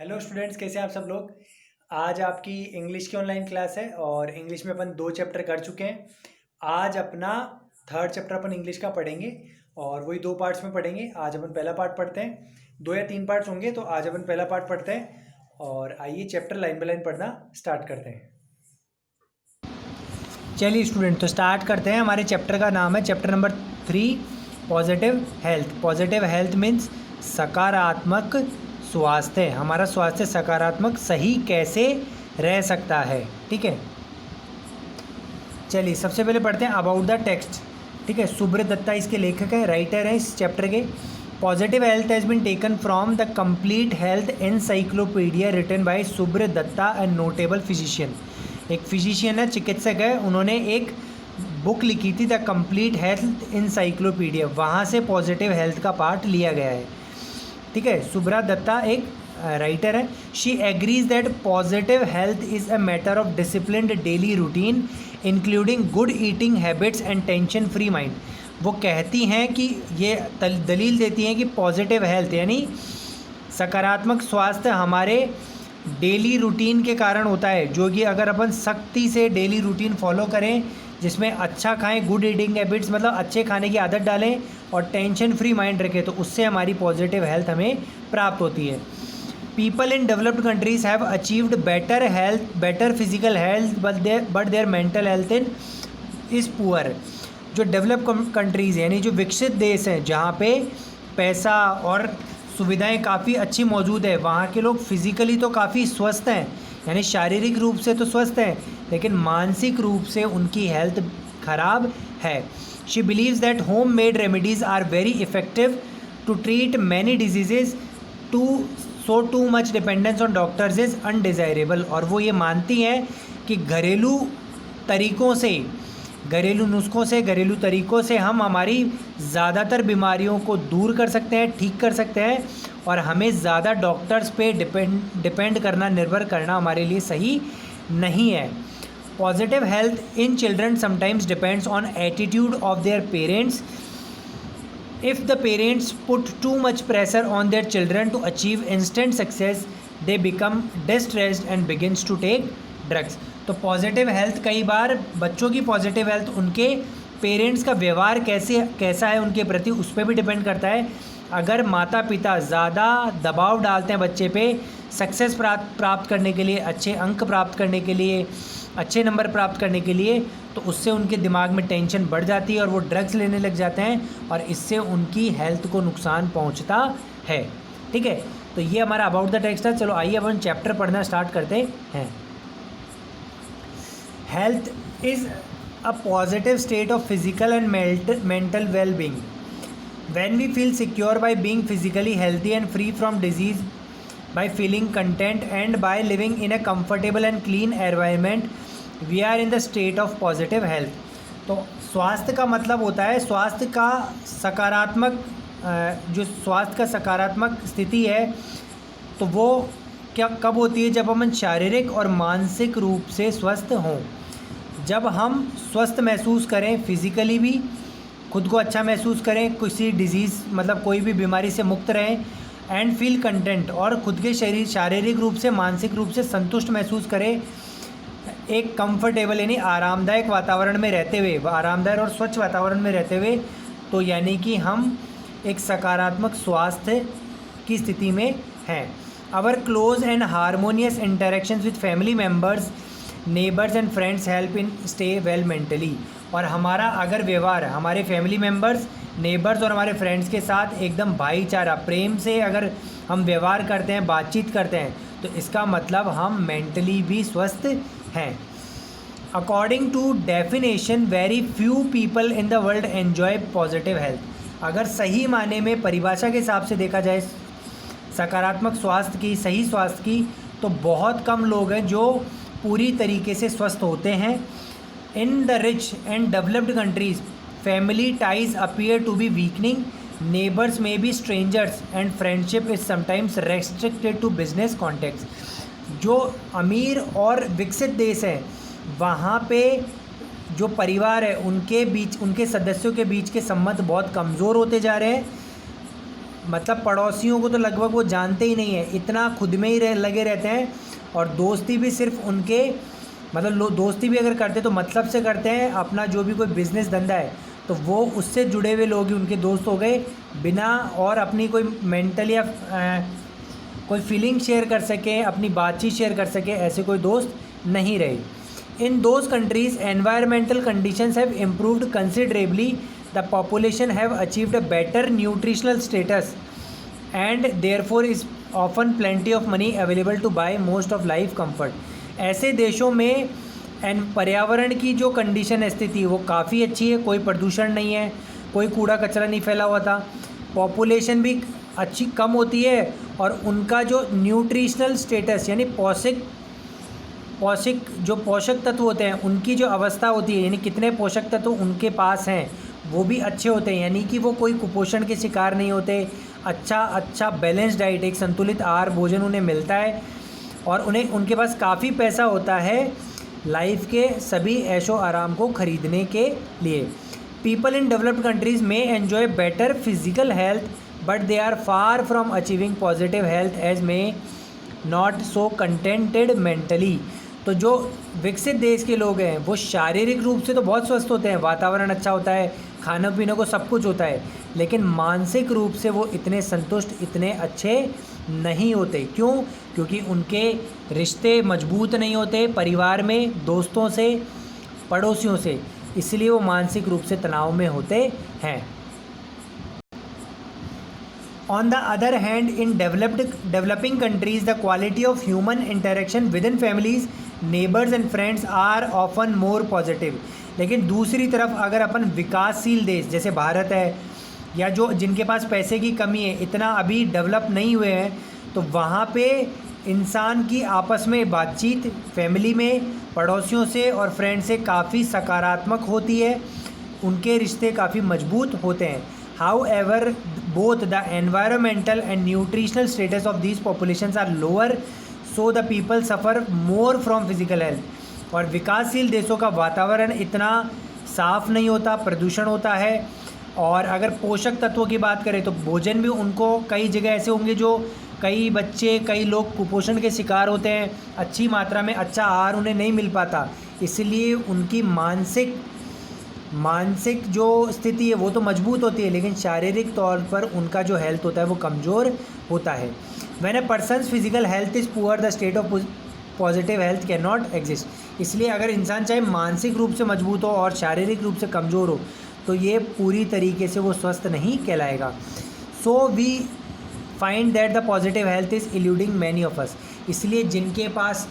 Hello students, कैसे हैं आप सब लोग। आज आपकी इंग्लिश की ऑनलाइन क्लास है और इंग्लिश में अपन 2 चैप्टर कर चुके हैं। आज अपना थर्ड चैप्टर अपन इंग्लिश का पढ़ेंगे और वही 2 पार्ट्स में पढ़ेंगे। आज अपन पहला पार्ट पढ़ते हैं, 2 या 3 पार्ट्स होंगे, तो आज अपन पहला पार्ट पढ़ते हैं और आइए चैप्टर लाइन बाय लाइन पढ़ना स्टार्ट करते हैं। चलिए स्टूडेंट, तो स्टार्ट करते हैं। हमारे चैप्टर का नाम है chapter number 3, positive health. Positive health means सकारात्मक स्वास्थ्य। हमारा स्वास्थ्य सकारात्मक सही कैसे रह सकता है, ठीक है। चलिए सबसे पहले पढ़ते हैं अबाउट द टेक्स्ट, ठीक है। सुब्रत दत्ता इसके लेखक हैं, राइटर हैं इस चैप्टर के। Positive health has been taken from the complete health encyclopedia written by Subrata Datta, a notable physician. एक फिजिशियन है, चिकित्सक है, उन्होंने एक बुक लिखी थी द कंप्लीट हेल्थ एनसाइक्लोपीडिया, वहाँ से पॉजिटिव हेल्थ का पार्ट लिया गया है, ठीक है। सुब्रत दत्ता एक राइटर है। She agrees that positive health is a matter of disciplined daily routine including good eating habits and tension free mind. वो कहती हैं कि ये दलील देती हैं कि पॉजिटिव हेल्थ यानी सकारात्मक स्वास्थ्य हमारे डेली रूटीन के कारण होता है, जो कि अगर अपन सख्ती से डेली रूटीन फॉलो करें, जिसमें अच्छा खाएं, गुड ईटिंग हैबिट्स मतलब अच्छे खाने की आदत डालें और टेंशन फ्री माइंड रखें, तो उससे हमारी पॉजिटिव हेल्थ हमें प्राप्त होती है। People in developed countries have achieved better health, better physical health, but their mental health is poor. जो डेवलप कंट्रीज़ यानी जो विकसित देश हैं, जहाँ पे पैसा और सुविधाएं काफ़ी अच्छी मौजूद है, वहाँ के लोग फिज़िकली तो काफ़ी स्वस्थ हैं, यानी शारीरिक रूप से तो स्वस्थ हैं, लेकिन मानसिक रूप से उनकी हेल्थ खराब है। She believes that homemade remedies are very effective to treat many diseases, too much dependence on doctors is undesirable. और वो ये मानती हैं कि घरेलू तरीक़ों से, घरेलू नुस्खों से, घरेलू तरीक़ों से हम हमारी ज़्यादातर बीमारियों को दूर कर सकते हैं, ठीक कर सकते हैं, और हमें ज़्यादा डॉक्टर्स पे डिपेंड करना, निर्भर करना हमारे लिए सही नहीं है। Positive health in children sometimes depends on attitude of their parents. If the parents put too much pressure on their children to achieve instant success, they become distressed and begins to take drugs. तो positive health, कई बार बच्चों की positive health उनके parents का व्यवहार कैसा है उनके प्रति, उस पर भी डिपेंड करता है। अगर माता पिता ज़्यादा दबाव डालते हैं बच्चे पे सक्सेस प्राप्त करने के लिए, अच्छे अंक प्राप्त करने के लिए, अच्छे नंबर प्राप्त करने के लिए, तो उससे उनके दिमाग में टेंशन बढ़ जाती है और वो ड्रग्स लेने लग जाते हैं और इससे उनकी हेल्थ को नुकसान पहुंचता है, ठीक है। तो ये हमारा अबाउट द टेक्स्ट है। चलो आइए अपन चैप्टर पढ़ना स्टार्ट करते हैं। Health is a positive state of physical and mental well being. When we feel secure by being physically healthy and free from disease, by feeling content and by living in a comfortable and clean environment, we are in the state of positive health. तो स्वास्थ्य का मतलब होता है, स्वास्थ्य का सकारात्मक, जो स्वास्थ्य का सकारात्मक स्थिति है, तो वो क्या कब होती है? जब हम शारीरिक और मानसिक रूप से स्वस्थ हों। जब हम स्वस्थ महसूस करें, फिज़िकली भी खुद को अच्छा महसूस करें, किसी डिजीज़ मतलब कोई भी बीमारी से मुक्त रहें, एंड फील कंटेंट, और खुद के शरीर शारीरिक रूप से, मानसिक रूप से संतुष्ट महसूस करें, एक कंफर्टेबल यानी आरामदायक वातावरण में रहते हुए, आरामदायक और स्वच्छ वातावरण में रहते हुए, तो यानी कि हम एक सकारात्मक स्वास्थ्य की स्थिति में हैं। Our close and harmonious interactions with family members, neighbours and friends help in stay well mentally. और हमारा अगर व्यवहार हमारे फैमिली मेम्बर्स, नेबर्स और हमारे फ्रेंड्स के साथ एकदम भाईचारा, प्रेम से अगर हम व्यवहार करते हैं, बातचीत करते हैं, तो इसका मतलब हम मेंटली भी स्वस्थ हैं। According to definition, very few people in the world enjoy positive health. अगर सही माने में परिभाषा के हिसाब से देखा जाए सकारात्मक स्वास्थ्य की, सही स्वास्थ्य की, तो बहुत कम लोग हैं जो पूरी तरीके से स्वस्थ होते हैं। In the rich and developed countries, family ties appear to be weakening. Neighbors may be strangers, and friendship is sometimes restricted to business contexts. जो अमीर और विकसित देश हैं, वहाँ पे जो परिवार है, उनके बीच, उनके सदस्यों के बीच के संबंध बहुत कमज़ोर होते जा रहे हैं। मतलब पड़ोसियों को तो लगभग वो जानते ही नहीं है, इतना खुद में ही लगे रहते हैं। और दोस्ती भी सिर्फ उनके मतलब दोस्ती भी अगर करते तो मतलब से करते हैं। अपना जो भी कोई बिज़नेस धंधा है तो वो उससे जुड़े हुए लोग ही उनके दोस्त हो गए, बिना और अपनी कोई मेंटल या कोई फीलिंग शेयर कर सके, अपनी बातचीत शेयर कर सके, ऐसे कोई दोस्त नहीं रहे। In those countries environmental conditions have improved considerably, the population have achieved a better nutritional status and therefore is often plenty of money available to buy most of life comfort. ऐसे देशों में पर्यावरण की जो कंडीशन स्थिति वो काफ़ी अच्छी है, कोई प्रदूषण नहीं है, कोई कूड़ा कचरा नहीं फैला हुआ था, पॉपुलेशन भी अच्छी कम होती है, और उनका जो न्यूट्रिशनल स्टेटस यानी पोषक तत्व होते हैं उनकी जो अवस्था होती है, यानी कितने पोषक तत्व उनके पास हैं वो भी अच्छे होते हैं, यानी कि वो कोई कुपोषण के शिकार नहीं होते। अच्छा बैलेंस डाइट, एक संतुलित आहार भोजन उन्हें मिलता है, और उनके पास काफ़ी पैसा होता है लाइफ के सभी ऐशो आराम को खरीदने के लिए। पीपल इन डेवलप्ड कंट्रीज़ में enjoy better physical health but they are far from achieving positive health as में नॉट सो कंटेंटेड मेंटली। तो जो विकसित देश के लोग हैं वो शारीरिक रूप से तो बहुत स्वस्थ होते हैं, वातावरण अच्छा होता है, खाने पीने को सब कुछ होता है, लेकिन मानसिक रूप से वो इतने संतुष्ट, इतने अच्छे नहीं होते। क्यों? क्योंकि उनके रिश्ते मजबूत नहीं होते परिवार में, दोस्तों से, पड़ोसियों से, इसलिए वो मानसिक रूप से तनाव में होते हैं। On the other hand, in developing countries, the quality of human interaction within families, neighbors and friends are often more positive. लेकिन दूसरी तरफ अगर अपन विकासशील देश जैसे भारत है, या जो जिनके पास पैसे की कमी है, इतना अभी डेवलप नहीं हुए हैं, तो वहाँ पे इंसान की आपस में बातचीत फैमिली में, पड़ोसियों से और फ्रेंड से काफ़ी सकारात्मक होती है, उनके रिश्ते काफ़ी मजबूत होते हैं। However, both the environmental and nutritional status of these populations are lower, so the people suffer more from physical health. और विकासशील देशों का वातावरण इतना साफ़ नहीं होता, प्रदूषण होता है, और अगर पोषक तत्वों की बात करें तो भोजन भी उनको कई जगह ऐसे होंगे जो कई बच्चे, कई लोग कुपोषण के शिकार होते हैं, अच्छी मात्रा में अच्छा आहार उन्हें नहीं मिल पाता, इसलिए उनकी मानसिक जो स्थिति है वो तो मजबूत होती है, लेकिन शारीरिक तौर पर उनका जो हेल्थ होता है वो कमज़ोर होता है। When a persons physical health is poor the state of positive health can not exist. इसलिए अगर इंसान चाहे मानसिक रूप से मजबूत हो और शारीरिक रूप से कमज़ोर हो तो ये पूरी तरीके से वो स्वस्थ नहीं कहलाएगा। So we find that the positive health is eluding many of us. इसलिए जिनके पास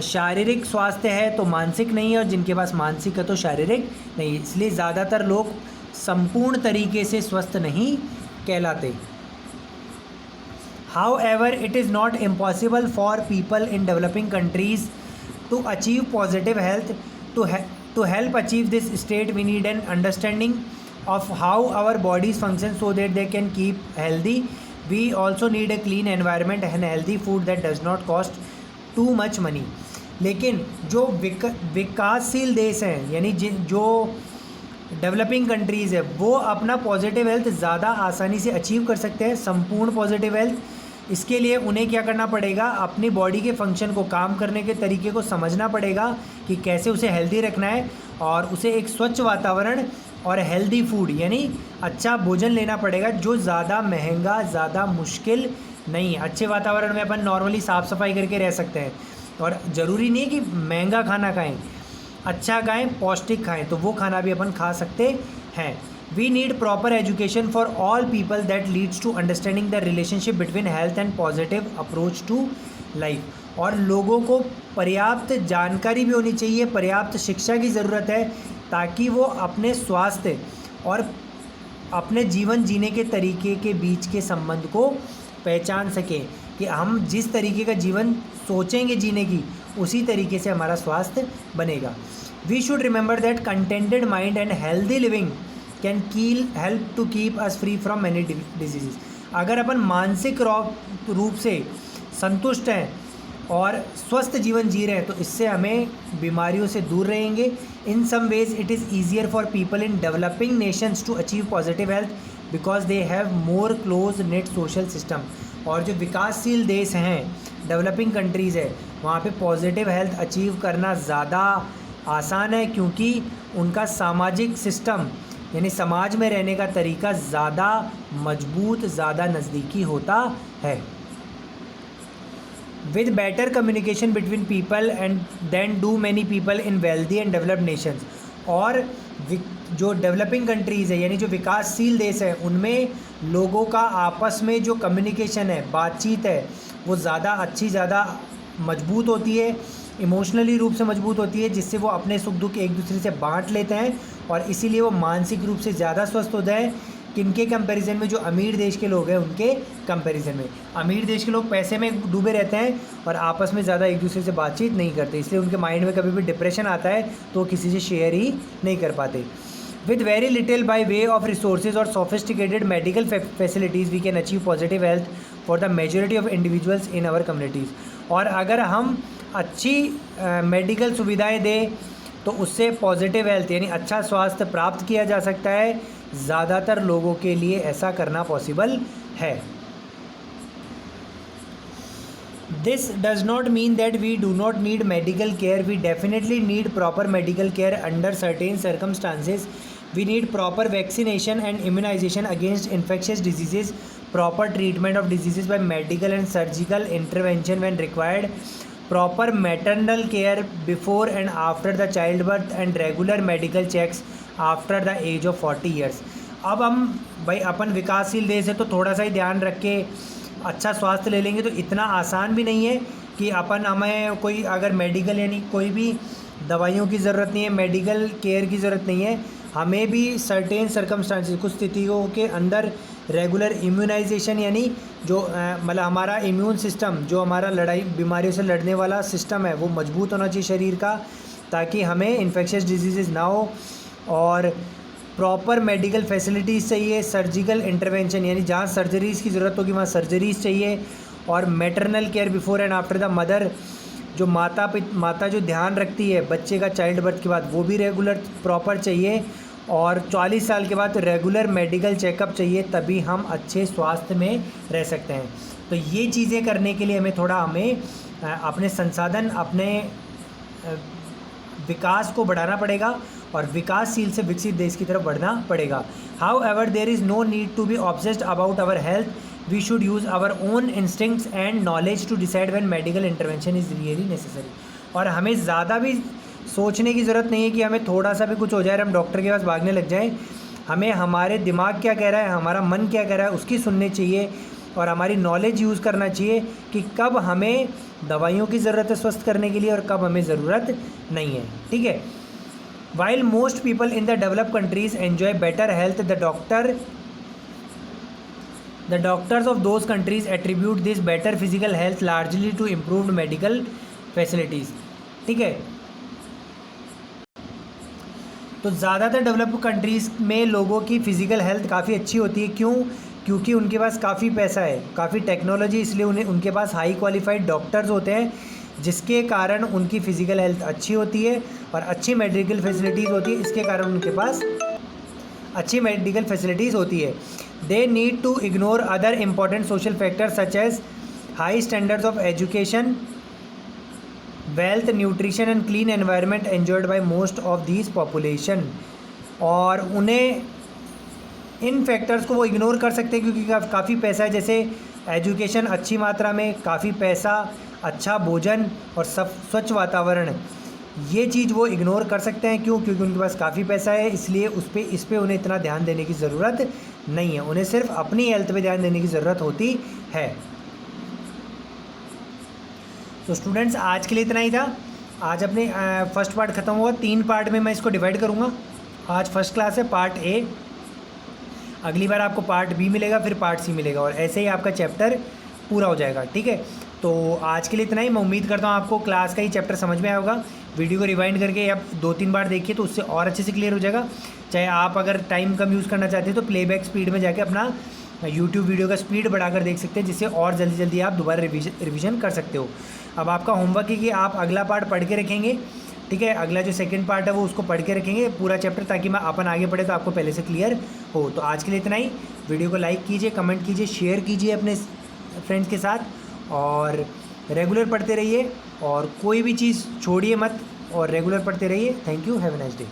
शारीरिक स्वास्थ्य है तो मानसिक नहीं है, और जिनके पास मानसिक है तो शारीरिक नहीं, इसलिए ज़्यादातर लोग संपूर्ण तरीके से स्वस्थ नहीं कहलाते। However, it is not impossible for people in developing countries to achieve positive health. To help achieve this state, we need an understanding of how our bodies function so that they can keep healthy. We also need a clean environment and healthy food that does not cost too much money. लेकिन जो विकासशील देश हैं, यानी जो developing countries है, वो अपना पॉजिटिव हेल्थ ज़्यादा आसानी से अचीव कर सकते हैं, संपूर्ण पॉजिटिव हेल्थ। इसके लिए उन्हें क्या करना पड़ेगा? अपनी बॉडी के फंक्शन को, काम करने के तरीके को समझना पड़ेगा कि कैसे उसे हेल्दी रखना है, और उसे एक स्वच्छ वातावरण और हेल्दी फूड यानी अच्छा भोजन लेना पड़ेगा, जो ज़्यादा महंगा, ज़्यादा मुश्किल नहीं। अच्छे वातावरण में अपन नॉर्मली साफ़ सफाई करके रह सकते हैं, और ज़रूरी नहीं है कि महंगा खाना खाएं, अच्छा खाएं, पौष्टिक खाएं, तो वो खाना भी अपन खा सकते हैं। We need proper education for all people that leads to understanding the relationship between health and positive approach to life. और लोगों को पर्याप्त जानकारी भी होनी चाहिए, पर्याप्त शिक्षा की ज़रूरत है, ताकि वो अपने स्वास्थ्य और अपने जीवन जीने के तरीके के बीच के संबंध को पहचान सकें कि हम जिस तरीके का जीवन सोचेंगे जीने की, उसी तरीके से हमारा स्वास्थ्य बनेगा। We should remember that contented mind and healthy living can help to keep us free from many disease. अगर अपन मानसिक रूप से संतुष्ट हैं और स्वस्थ जीवन जी रहे हैं तो इससे हमें बीमारियों से दूर रहेंगे। In some ways it is easier for people in developing nations to achieve positive health because they have more close knit social system. और जो विकासशील देश हैं, डेवलपिंग कंट्रीज़ है, वहाँ पे पॉजिटिव हेल्थ अचीव करना ज़्यादा आसान है, क्योंकि उनका सामाजिक सिस्टम यानी समाज में रहने का तरीका ज़्यादा मजबूत, ज़्यादा नज़दीकी होता है। With better communication between people and than do many people in wealthy and developed nations. और जो डेवलपिंग कंट्रीज़ है यानी जो विकासशील देश है, उनमें लोगों का आपस में जो कम्युनिकेशन है, बातचीत है, वो ज़्यादा अच्छी, ज़्यादा मजबूत होती है, इमोशनली रूप से मजबूत होती है, जिससे वो अपने सुख दुख एक दूसरे से बांट लेते हैं और इसीलिए वो मानसिक रूप से ज़्यादा स्वस्थ होते हैं। किनके कंपैरिजन में? जो अमीर देश के लोग हैं उनके कंपैरिजन में। अमीर देश के लोग पैसे में डूबे रहते हैं और आपस में ज़्यादा एक दूसरे से बातचीत नहीं करते, इसलिए उनके माइंड में कभी भी डिप्रेशन आता है तो वो किसी से शेयर ही नहीं कर पाते। With very little by way of resources और sophisticated medical facilities we can achieve positive health for the majority of individuals in our communities. और अगर हम अच्छी मेडिकल सुविधाएं दें तो उससे पॉजिटिव हेल्थ यानी अच्छा स्वास्थ्य प्राप्त किया जा सकता है। ज़्यादातर लोगों के लिए ऐसा करना पॉसिबल है। This does not mean that we do not need medical care. We definitely need proper medical care under certain circumstances. We need proper vaccination and immunization against infectious diseases, proper treatment of diseases by medical and surgical intervention when required, proper maternal care before and after the childbirth and regular medical checks after the age of 40 years। अब हम भाई अपन विकासशील देश है तो थोड़ा सा ही ध्यान रख के अच्छा स्वास्थ्य ले लेंगे, तो इतना आसान भी नहीं है कि हमें कोई अगर मेडिकल यानी कोई भी दवाइयों की ज़रूरत नहीं है, मेडिकल केयर की ज़रूरत नहीं है, हमें भी सर्टेन सर्कमस्टांसेस कुछ स्थितियों के अंदर रेगुलर इम्यूनाइजेशन यानी जो मतलब हमारा इम्यून सिस्टम जो हमारा बीमारियों से लड़ने वाला सिस्टम है वो मजबूत होना चाहिए शरीर का, ताकि हमें इन्फेक्शियस डिजीज़ ना हो। और प्रॉपर मेडिकल फैसिलिटीज़ चाहिए, सर्जिकल इंटरवेंशन यानी जहाँ सर्जरीज़ की ज़रूरत होगी वहाँ सर्जरीज़ चाहिए, और maternal care before and after the mother जो माता जो ध्यान रखती है बच्चे का चाइल्ड बर्थ के बाद वो भी रेगुलर प्रॉपर चाहिए, और 40 साल के बाद रेगुलर मेडिकल चेकअप चाहिए, तभी हम अच्छे स्वास्थ्य में रह सकते हैं। तो ये चीज़ें करने के लिए हमें अपने संसाधन, अपने विकास को बढ़ाना पड़ेगा और विकासशील से विकसित देश की तरफ बढ़ना पड़ेगा। However there is no need to be obsessed about our health, we should use our own instincts and knowledge to decide when medical intervention is really necessary. और हमें ज़्यादा भी सोचने की ज़रूरत नहीं है कि हमें थोड़ा सा भी कुछ हो जाए और हम डॉक्टर के पास भागने लग जाएं। हमें हमारे दिमाग क्या कह रहा है, हमारा मन क्या कह रहा है, उसकी सुननी चाहिए और हमारी नॉलेज यूज़ करना चाहिए कि कब हमें दवाइयों की ज़रूरत है स्वस्थ करने के लिए और कब हमें ज़रूरत नहीं है। ठीक है। While most people in the developed countries enjoy better health, the doctors of those countries attribute this better physical health largely to improved medical facilities। ठीक है। तो ज़्यादातर डेवलप्ड कंट्रीज़ में लोगों की फ़िज़िकल हेल्थ काफ़ी अच्छी होती है। क्यों? क्योंकि उनके पास काफ़ी पैसा है, काफ़ी टेक्नोलॉजी, इसलिए उनके पास हाई क्वालिफाइड डॉक्टर्स होते हैं, जिसके कारण उनकी फ़िज़िकल हेल्थ अच्छी होती है और अच्छी मेडिकल फैसिलिटीज़ होती है, इसके कारण उनके पास अच्छी मेडिकल फैसिलिटीज़ होती है। They need to ignore other important social factors such as high standards of education, wealth, nutrition and clean environment enjoyed by most of these population. और उन्हें इन फैक्टर्स को वो इग्नोर कर सकते हैं क्योंकि काफ़ी पैसा है, जैसे एजुकेशन अच्छी मात्रा में, काफ़ी पैसा, अच्छा भोजन और स्वच्छ वातावरण, ये चीज़ वो इग्नोर कर सकते हैं। क्यों? क्योंकि उनके पास काफ़ी पैसा है, इसलिए इस पे उन्हें इतना ध्यान देने की ज़रूरत नहीं है, उन्हें सिर्फ अपनी हेल्थ पे ध्यान देने की ज़रूरत होती है। तो स्टूडेंट्स आज के लिए इतना ही था। आज अपने फर्स्ट पार्ट ख़त्म हुआ, 3 पार्ट में मैं इसको डिवाइड करूँगा। आज फर्स्ट क्लास है, पार्ट ए, अगली बार आपको पार्ट बी मिलेगा, फिर पार्ट सी मिलेगा, और ऐसे ही आपका चैप्टर पूरा हो जाएगा। ठीक है। तो आज के लिए इतना ही। मैं उम्मीद करता हूँ आपको क्लास का ही चैप्टर समझ में आया होगा। वीडियो को रिवाइंड करके या 2-3 बार देखिए तो उससे और अच्छे से क्लियर हो जाएगा। चाहे आप अगर टाइम कम यूज़ करना चाहते हैं तो प्लेबैक स्पीड में जाके अपना यूट्यूब वीडियो का स्पीड बढ़ाकर देख सकते हैं, जिससे और जल्दी आप दोबारा रिवीजन कर सकते हो। अब आपका होमवर्क है कि आप अगला पार्ट पढ़ के रखेंगे। ठीक है। अगला जो सेकंड पार्ट है वो उसको पढ़ के रखेंगे पूरा चैप्टर, ताकि मैं अपन आगे पढ़े तो आपको पहले से क्लियर हो। तो आज के लिए इतना ही। वीडियो को लाइक कीजिए, कमेंट कीजिए, शेयर कीजिए अपने फ्रेंड्स के साथ, और रेगुलर पढ़ते रहिए और कोई भी चीज़ छोड़िए मत, और रेगुलर पढ़ते रहिए। Thank you, have a nice day.